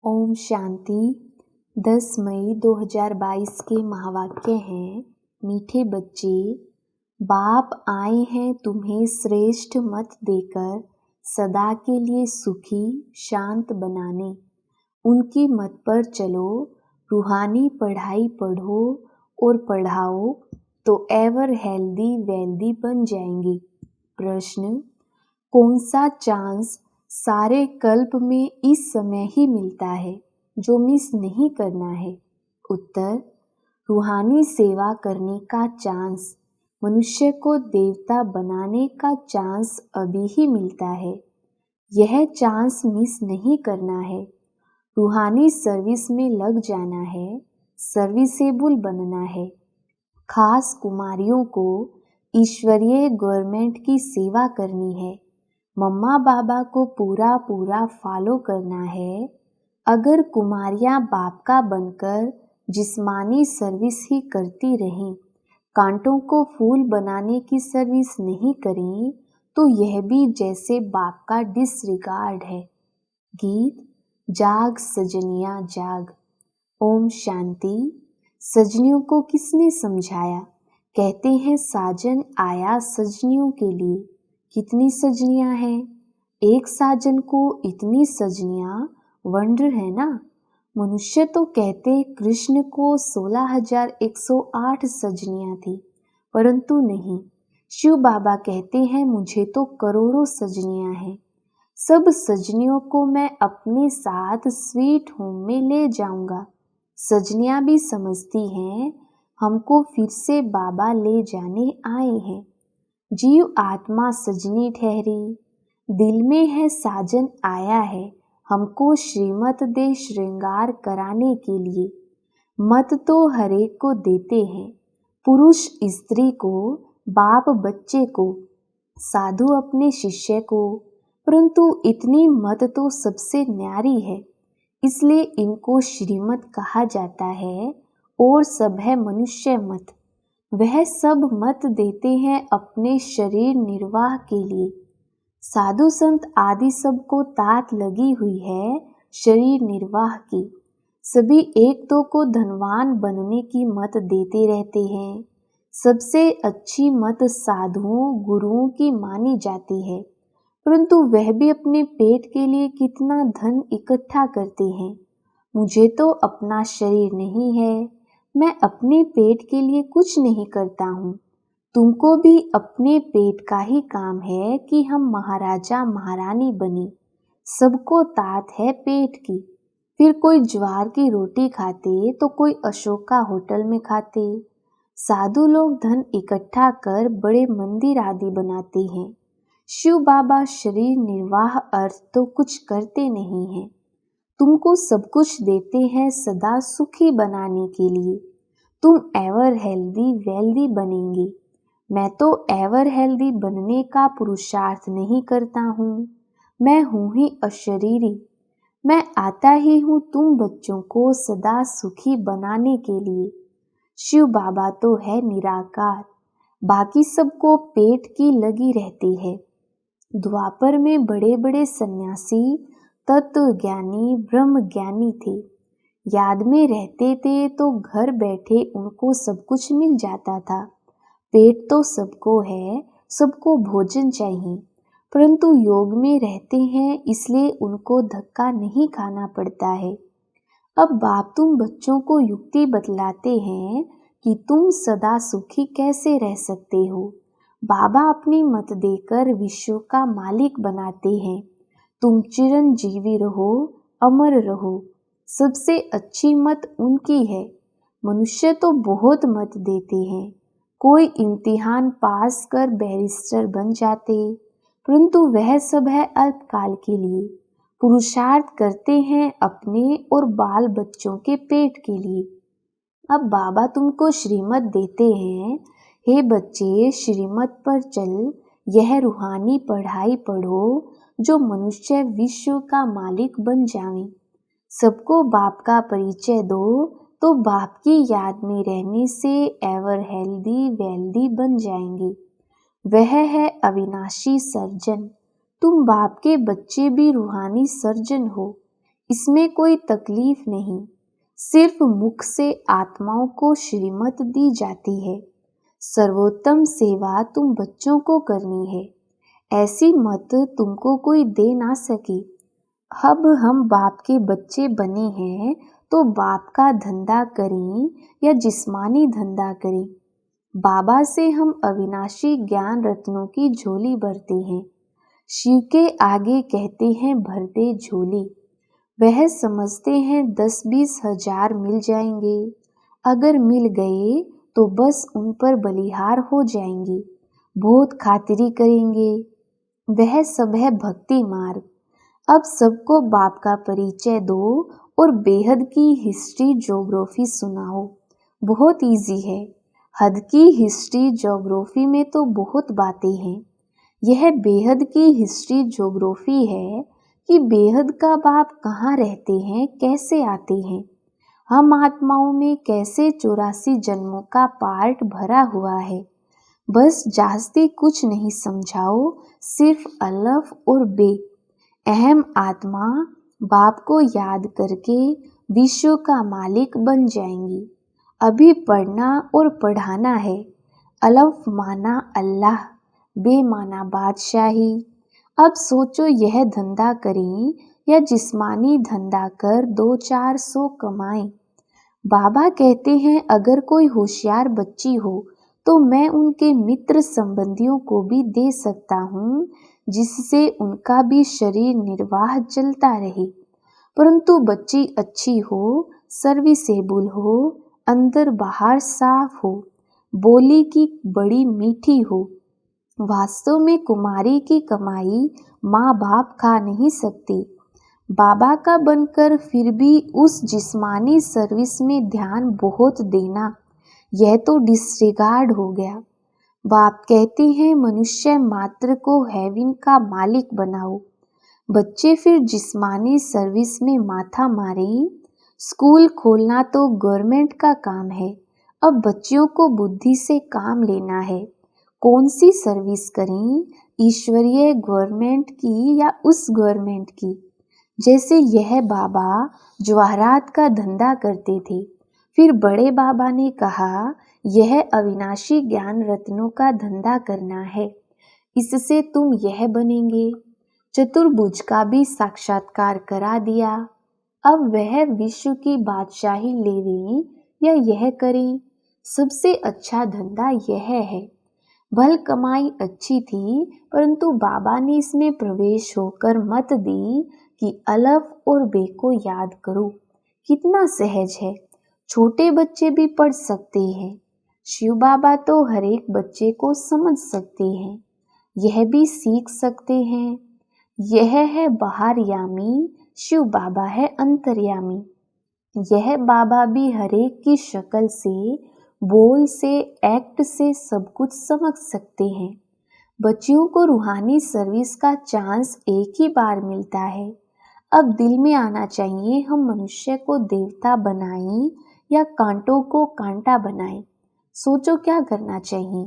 ओम शांति। 10 मई 2022 के महावाक्य हैं, मीठे बच्चे, बाप आए हैं तुम्हें श्रेष्ठ मत देकर सदा के लिए सुखी शांत बनाने। उनकी मत पर चलो, रूहानी पढ़ाई पढ़ो और पढ़ाओ तो एवर हेल्दी वेल्दी बन जाएंगे। प्रश्न, कौन सा चांस सारे कल्प में इस समय ही मिलता है जो मिस नहीं करना है? उत्तर, रूहानी सेवा करने का चांस, मनुष्य को देवता बनाने का चांस अभी ही मिलता है। यह चांस मिस नहीं करना है। रूहानी सर्विस में लग जाना है, सर्विसेबल बनना है। खास कुमारियों को ईश्वरीय गवर्नमेंट की सेवा करनी है। मम्मा बाबा को पूरा फॉलो करना है। अगर कुमारियां बाप का बनकर जिस्मानी सर्विस ही करती रहें, कांटों को फूल बनाने की सर्विस नहीं करें, तो यह भी जैसे बाप का डिसरिगार्ड है। गीत, जाग सजनिया जाग। ओम शांति। सजनियों को किसने समझाया? कहते हैं साजन आया सजनियों के लिए। कितनी सजनियां हैं? एक साजन को इतनी सजनियां, वंडर है ना। मनुष्य तो कहते कृष्ण को 16,108 सजनियां थी, परंतु नहीं। शिव बाबा कहते हैं मुझे तो करोड़ों सजनियां हैं। सब सजनियों को मैं अपने साथ स्वीट होम में ले जाऊंगा। सजनियां भी समझती हैं हमको फिर से बाबा ले जाने आए हैं। जीव आत्मा सजनी ठहरी, दिल में है साजन आया है हमको श्रीमत दे श्रृंगार कराने के लिए। मत तो हरेक को देते हैं, पुरुष स्त्री को, बाप बच्चे को, साधु अपने शिष्य को, परंतु इतनी मत तो सबसे न्यारी है, इसलिए इनको श्रीमत कहा जाता है और सब है मनुष्य मत। वह सब मत देते हैं अपने शरीर निर्वाह के लिए। साधु संत आदि सबको तात लगी हुई है शरीर निर्वाह की। सभी एक दो को धनवान बनने की मत देते रहते हैं। सबसे अच्छी मत साधुओं गुरुओं की मानी जाती है, परंतु वह भी अपने पेट के लिए कितना धन इकट्ठा करते हैं। मुझे तो अपना शरीर नहीं है, मैं अपने पेट के लिए कुछ नहीं करता हूँ। तुमको भी अपने पेट का ही काम है कि हम महाराजा महारानी बने। सबको तात है पेट की। फिर कोई ज्वार की रोटी खाते तो कोई अशोका होटल में खाते। साधु लोग धन इकट्ठा कर बड़े मंदिर आदि बनाते हैं। शिव बाबा शरीर निर्वाह अर्थ तो कुछ करते नहीं हैं। तुमको सब कुछ देते हैं सदा सुखी बनाने के लिए। तुम एवर हेल्दी वेल्दी बनेंगे। मैं तो एवर हेल्दी बनने का पुरुषार्थ नहीं करता हूँ। मैं हूँ ही अशरीरी। मैं आता ही हूँ तुम बच्चों को सदा सुखी बनाने के लिए। शिव बाबा तो है निराकार, बाकी सबको पेट की लगी रहती है। द्वापर में बड़े बड़े सन्यासी तत्व ज्ञानी ब्रह्म ज्ञानी थे। याद में रहते थे तो घर बैठे उनको सब कुछ मिल जाता था। पेट तो सबको है, सबको भोजन चाहिए, परंतु योग में रहते हैं इसलिए उनको धक्का नहीं खाना पड़ता है। अब बाप तुम बच्चों को युक्ति बतलाते हैं कि तुम सदा सुखी कैसे रह सकते हो। बाबा अपनी मत देकर विश्व का मालिक बनाते हैं। तुम चिरंजीवी रहो, अमर रहो। सबसे अच्छी मत उनकी है। मनुष्य तो बहुत मत देते हैं। कोई इम्तिहान पास कर बैरिस्टर बन जाते, परंतु वह सब है अल्पकाल के लिए। पुरुषार्थ करते हैं अपने और बाल बच्चों के पेट के लिए। अब बाबा तुमको श्रीमत देते हैं, हे बच्चे श्रीमत पर चल, यह रूहानी पढ़ाई पढ़ो जो मनुष्य विश्व का मालिक बन जावे। सबको बाप का परिचय दो तो बाप की याद में रहने से एवर हेल्दी वेल्दी बन जाएंगे। वह है अविनाशी सर्जन। तुम बाप के बच्चे भी रूहानी सर्जन हो। इसमें कोई तकलीफ नहीं, सिर्फ मुख से आत्माओं को श्रीमत दी जाती है। सर्वोत्तम सेवा तुम बच्चों को करनी है, ऐसी मत तुमको कोई दे ना सके। अब हम बाप के बच्चे बने हैं तो बाप का धंधा करें या जिस्मानी धंधा करें। बाबा से हम अविनाशी ज्ञान रत्नों की झोली भरते हैं। शिव के आगे कहते हैं भर दे झोली। वह समझते हैं 10-20 हजार मिल जाएंगे। अगर मिल गए तो बस उन पर बलिहार हो जाएंगे, बहुत खातिरी करेंगे। वह सब है भक्ति मार्ग। अब सबको बाप का परिचय दो और बेहद की हिस्ट्री ज्योग्राफी सुनाओ। बहुत इजी है। हद की हिस्ट्री ज्योग्राफी में तो बहुत बातें हैं। यह बेहद की हिस्ट्री ज्योग्राफी है कि बेहद का बाप कहाँ रहते हैं, कैसे आते हैं, हम आत्माओं में कैसे 84 जन्मों का पार्ट भरा हुआ है। बस जास्ती कुछ नहीं समझाओ, सिर्फ अलफ और बे। अहम आत्मा बाप को याद करके विश्व का मालिक बन जाएंगी। अभी पढ़ना और पढ़ाना है। अलफ माना अल्लाह, बे माना बादशाही। अब सोचो यह धंधा करें या जिस्मानी धंधा कर 200-400 कमाएं। बाबा कहते हैं अगर कोई होशियार बच्ची हो तो मैं उनके मित्र संबंधियों को भी दे सकता हूँ, जिससे उनका भी शरीर निर्वाह चलता रहे। परंतु बच्ची अच्छी हो, सर्विसेबल हो, अंदर बाहर साफ हो, बोली की बड़ी मीठी हो। वास्तव में कुमारी की कमाई माँ बाप खा नहीं सकते। बाबा का बनकर फिर भी उस जिस्मानी सर्विस में ध्यान बहुत देना, यह तो डिसरिगार्ड हो गया। बाप कहते हैं मनुष्य मात्र को हेवन का मालिक बनाओ। बच्चे फिर जिस्मानी सर्विस में माथा मारें। स्कूल खोलना तो गवर्नमेंट का काम है। अब बच्चियों को बुद्धि से काम लेना है। कौन सी सर्विस करें, ईश्वरीय गवर्नमेंट की या उस गवर्नमेंट की। जैसे यह बाबा जवाहरात का धंधा करते थे। फिर बड़े बाबा ने कहा यह अविनाशी ज्ञान रत्नों का धंधा करना है, इससे तुम यह बनेंगे। चतुर्भुज का भी साक्षात्कार करा दिया। अब वह विश्व की बादशाही लेवें या यह करें, सबसे अच्छा धंधा यह है। भल कमाई अच्छी थी, परंतु बाबा ने इसमें प्रवेश होकर मत दी कि अलफ और बे को याद करो। कितना सहज है, छोटे बच्चे भी पढ़ सकते हैं। शिव बाबा तो हर एक बच्चे को समझ सकते हैं, यह भी सीख सकते हैं। यह है बाहरयामी, शिव बाबा है अंतर्यामी। यह बाबा भी हर एक की शक्ल से, बोल से, एक्ट से सब कुछ समझ सकते हैं। बच्चियों को रूहानी सर्विस का चांस एक ही बार मिलता है। अब दिल में आना चाहिए हम मनुष्य को देवता बनाएं या कांटों को कांटा बनाएं। सोचो क्या करना चाहिए।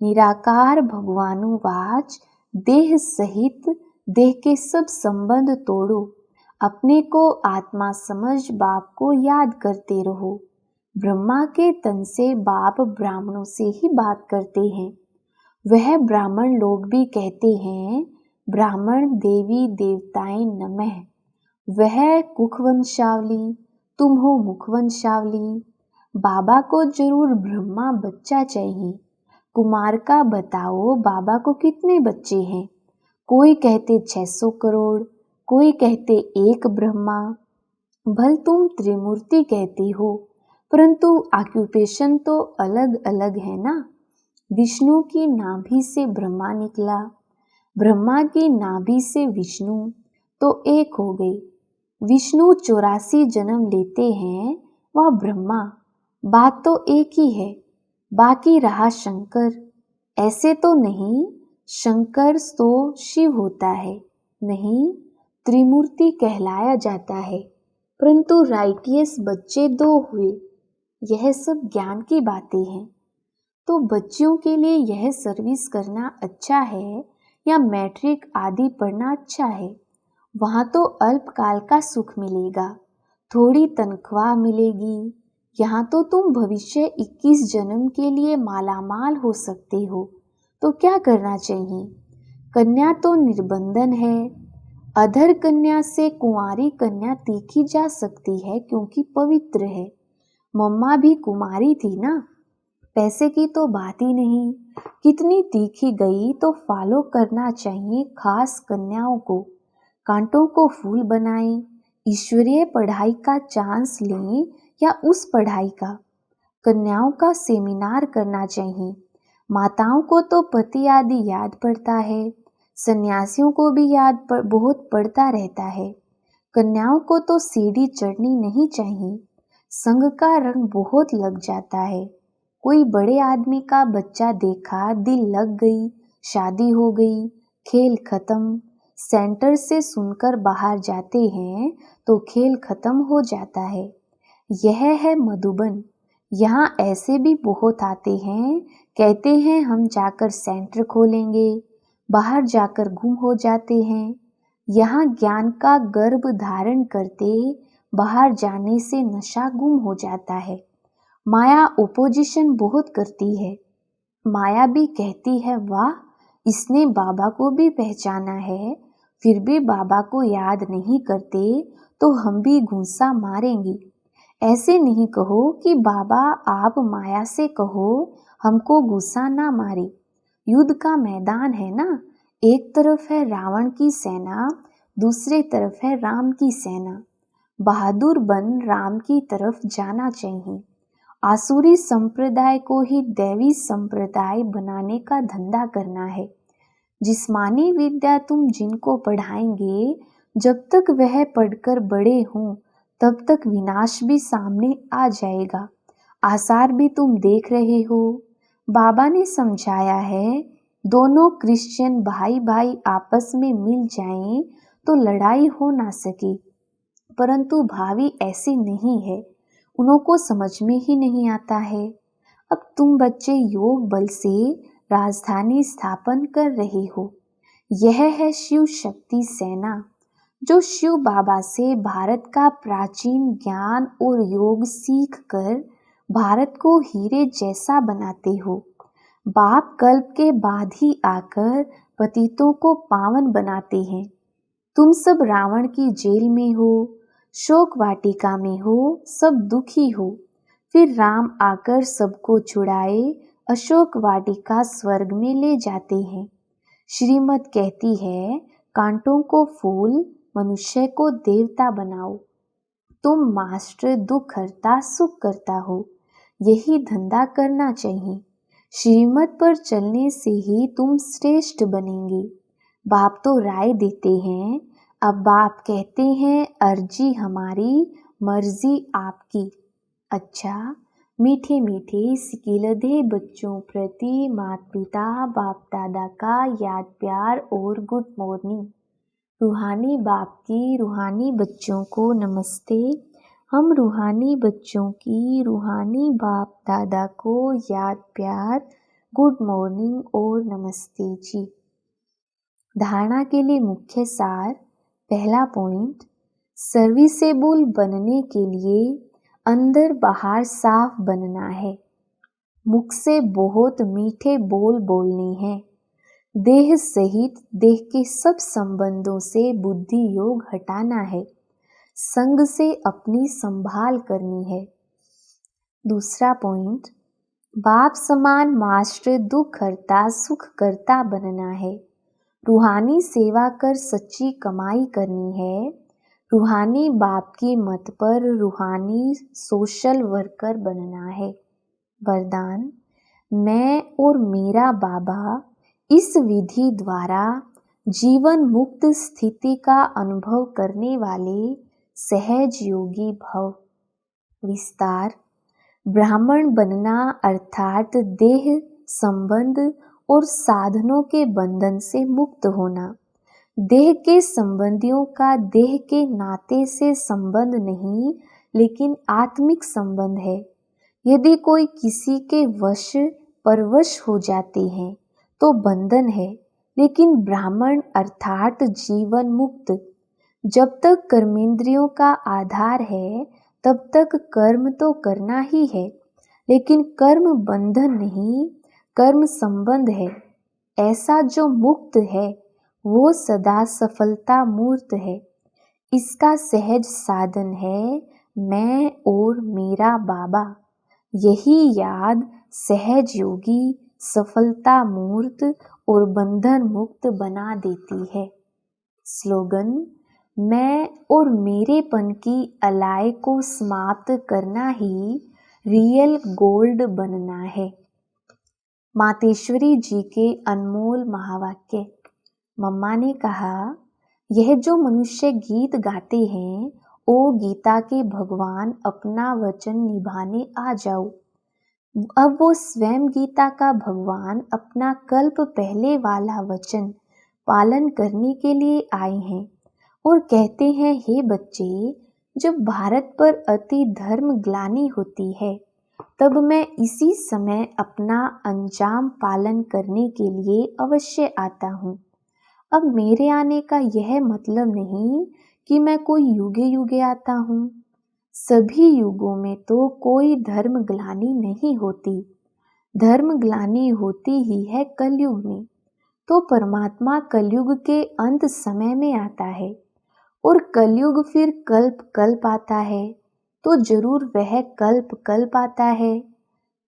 निराकार भगवानुवाच देह सहित देह के सब संबंध तोड़ो। अपने को आत्मा समझ बाप को याद करते रहो। ब्रह्मा के तन से बाप ब्राह्मणों से ही बात करते हैं। वह ब्राह्मण लोग भी कहते हैं ब्राह्मण देवी देवताएं नमः। वह कुखवंशावली, तुम हो मुखवंशावली। बाबा को जरूर ब्रह्मा बच्चा चाहिए। कुमार का बताओ बाबा को कितने बच्चे हैं। कोई कहते 600 करोड़, कोई कहते एक ब्रह्मा। भल तुम त्रिमूर्ति कहते हो, परंतु ऑक्यूपेशन तो अलग अलग है ना। विष्णु की नाभि से ब्रह्मा निकला, ब्रह्मा की नाभि से विष्णु, तो एक हो गई। विष्णु 84 जन्म लेते हैं, वह ब्रह्मा, बात तो एक ही है। बाकी रहा शंकर। ऐसे तो नहीं, शंकर तो शिव होता है, नहीं त्रिमूर्ति कहलाया जाता है। परंतु राइटियस बच्चे 2 हुए। यह सब ज्ञान की बातें हैं। तो बच्चियों के लिए यह सर्विस करना अच्छा है या मैट्रिक आदि पढ़ना अच्छा है। वहाँ तो अल्पकाल का सुख मिलेगा, थोड़ी तनख्वाह मिलेगी। यहाँ तो तुम भविष्य 21 जन्म के लिए मालामाल हो सकते हो। तो क्या करना चाहिए? कन्या तो निर्बंधन है। अधर कन्या से कुंवारी कन्या तीखी जा सकती है क्योंकि पवित्र है। मम्मा भी कुमारी थी ना। पैसे की तो बात ही नहीं। कितनी तीखी गई तो फॉलो करना चाहिए खास कन्याओं को। कांटों को फूल बनाएं। ईश्वरीय पढ़ाई का चांस लें या उस पढ़ाई का। कन्याओं का सेमिनार करना चाहिए। माताओं को तो पति आदि याद पड़ता है, सन्यासियों को भी बहुत पड़ता रहता है। कन्याओं को तो सीढ़ी चढ़नी नहीं चाहिए। संग का रंग बहुत लग जाता है। कोई बड़े आदमी का बच्चा देखा, दिल लग गई, शादी हो गई, खेल खत्म। सेंटर से सुनकर बाहर जाते हैं तो खेल खत्म हो जाता है। यह है मधुबन। यहाँ ऐसे भी बहुत आते हैं, कहते हैं हम जाकर सेंटर खोलेंगे, बाहर जाकर गुम हो जाते हैं। यहाँ ज्ञान का गर्भ धारण करते, बाहर जाने से नशा गुम हो जाता है। माया ओपोजिशन बहुत करती है। माया भी कहती है वाह, इसने बाबा को भी पहचाना है, फिर भी बाबा को याद नहीं करते तो हम भी घूंसा मारेंगे। ऐसे नहीं कहो कि बाबा आप माया से कहो हमको गुस्सा ना मारे। युद्ध का मैदान है ना, एक तरफ है रावण की सेना, दूसरी तरफ है राम की सेना। बहादुर बन राम की तरफ जाना चाहिए। आसुरी संप्रदाय को ही दैवी संप्रदाय बनाने का धंधा करना है। जिस्मानी विद्या तुम जिनको पढ़ाएंगे, जब तक वह पढ़कर बड़े हों तब तक विनाश भी सामने आ जाएगा। आसार भी तुम देख रहे हो। बाबा ने समझाया है, दोनों क्रिश्चियन भाई भाई आपस में मिल जाएं तो लड़ाई हो ना सके, परंतु भावी ऐसी नहीं है, उनको समझ में ही नहीं आता है। अब तुम बच्चे योग बल से राजधानी स्थापन कर रहे हो। यह है शिव शक्ति सेना, जो शिव बाबा से भारत का प्राचीन ज्ञान और योग सीख कर भारत को हीरे जैसा बनाते हो। बाप कल्प के बाद ही आकर पतितों को पावन बनाते हैं। तुम सब रावण की जेल में हो, शोक वाटिका में हो, सब दुखी हो। फिर राम आकर सबको छुड़ाए, अशोक वाटिका स्वर्ग में ले जाते हैं। श्रीमद् कहती है, कांटों को फूल, मनुष्य को देवता बनाओ। तुम मास्टर दुख हरता सुख करता हो, यही धंधा करना चाहिए। श्रीमत पर चलने से ही तुम श्रेष्ठ बनेंगे। बाप तो राय देते हैं, अब बाप कहते हैं अर्जी हमारी, मर्जी आपकी। अच्छा, मीठे मीठे सिकिलधे बच्चों प्रति माता पिता बाप दादा का याद प्यार और गुड मॉर्निंग। रूहानी बाप की रूहानी बच्चों को नमस्ते। हम रूहानी बच्चों की रूहानी बाप दादा को याद प्यार, गुड मॉर्निंग और नमस्ते जी। धारणा के लिए मुख्य सार। पहला पॉइंट, सर्विसेबल बनने के लिए अंदर बाहर साफ बनना है। मुख से बहुत मीठे बोल बोलने हैं। देह सहित देह के सब संबंधों से बुद्धि योग हटाना है। संग से अपनी संभाल करनी है। दूसरा पॉइंट, बाप समान मास्टर दुख हरता सुख करता बनना है। रूहानी सेवा कर सच्ची कमाई करनी है। रूहानी बाप की मत पर रूहानी सोशल वर्कर बनना है। वरदान, मैं और मेरा बाबा इस विधि द्वारा जीवन मुक्त स्थिति का अनुभव करने वाले सहज योगी भव। विस्तार, ब्राह्मण बनना अर्थात देह संबंध और साधनों के बंधन से मुक्त होना। देह के संबंधियों का देह के नाते से संबंध नहीं, लेकिन आत्मिक संबंध है। यदि कोई किसी के वश परवश हो जाते हैं तो बंधन है, लेकिन ब्राह्मण अर्थात जीवन मुक्त जब तक कर्मेंद्रियों का आधार है तब तक कर्म तो करना ही है, लेकिन कर्म बंधन नहीं, कर्म संबंध है। ऐसा जो मुक्त है वो सदा सफलता मूर्त है। इसका सहज साधन है मैं और मेरा बाबा। यही याद सहज योगी सफलता मूर्त और बंधन मुक्त बना देती है। स्लोगन: मैं और मेरेपन की अलाय को समाप्त करना ही रियल गोल्ड बनना है। मातेश्वरी जी के अनमोल महावाक्य। मम्मा ने कहा, यह जो मनुष्य गीत गाते हैं ओ गीता के भगवान अपना वचन निभाने आ जाओ। अब वो स्वयं गीता का भगवान अपना कल्प पहले वाला वचन पालन करने के लिए आए हैं और कहते हैं, हे बच्चे, जब भारत पर अति धर्म ग्लानि होती है तब मैं इसी समय अपना अंजाम पालन करने के लिए अवश्य आता हूँ। अब मेरे आने का यह मतलब नहीं कि मैं कोई युगे युगे आता हूँ। सभी युगों में तो कोई धर्म ग्लानि नहीं होती। धर्म ग्लानि होती ही है कलयुग में। तो परमात्मा कलयुग के अंत समय में आता है और कलयुग फिर कल्प कल्प आता है, तो जरूर वह कल्प कल्प आता है।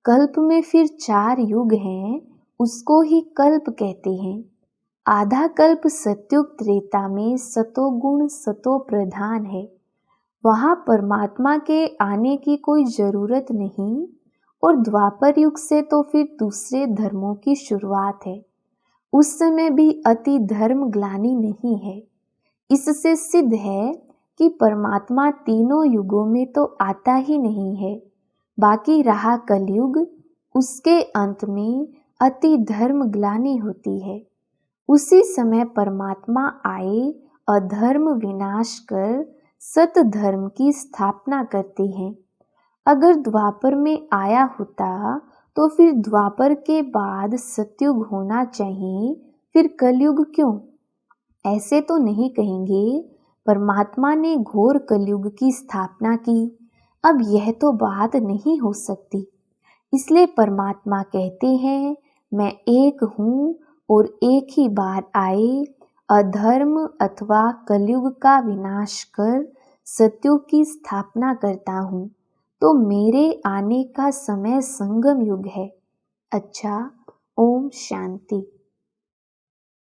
कल्प में फिर 4 युग हैं, उसको ही कल्प कहते हैं। आधा कल्प सत्युग त्रेता में सतोगुण सतो प्रधान है। वहाँ परमात्मा के आने की कोई जरूरत नहीं और द्वापर युग से तो फिर दूसरे धर्मों की शुरुआत है। उस समय भी अति धर्म ग्लानि नहीं है। इससे सिद्ध है कि परमात्मा तीनों युगों में तो आता ही नहीं है। बाकी रहा कलयुग, उसके अंत में अति धर्म ग्लानि होती है। उसी समय परमात्मा आए अधर्म विनाश कर सत धर्म की स्थापना करते हैं। अगर द्वापर में आया होता तो फिर द्वापर के बाद सतयुग होना चाहिए, फिर कलयुग क्यों? ऐसे तो नहीं कहेंगे परमात्मा ने घोर कलयुग की स्थापना की। अब यह तो बात नहीं हो सकती। इसलिए परमात्मा कहते हैं, मैं एक हूँ और एक ही बार आए अधर्म अथवा कलयुग का विनाश कर सतयुग की स्थापना करता हूँ। तो मेरे आने का समय संगम युग है। अच्छा, ओम शांति।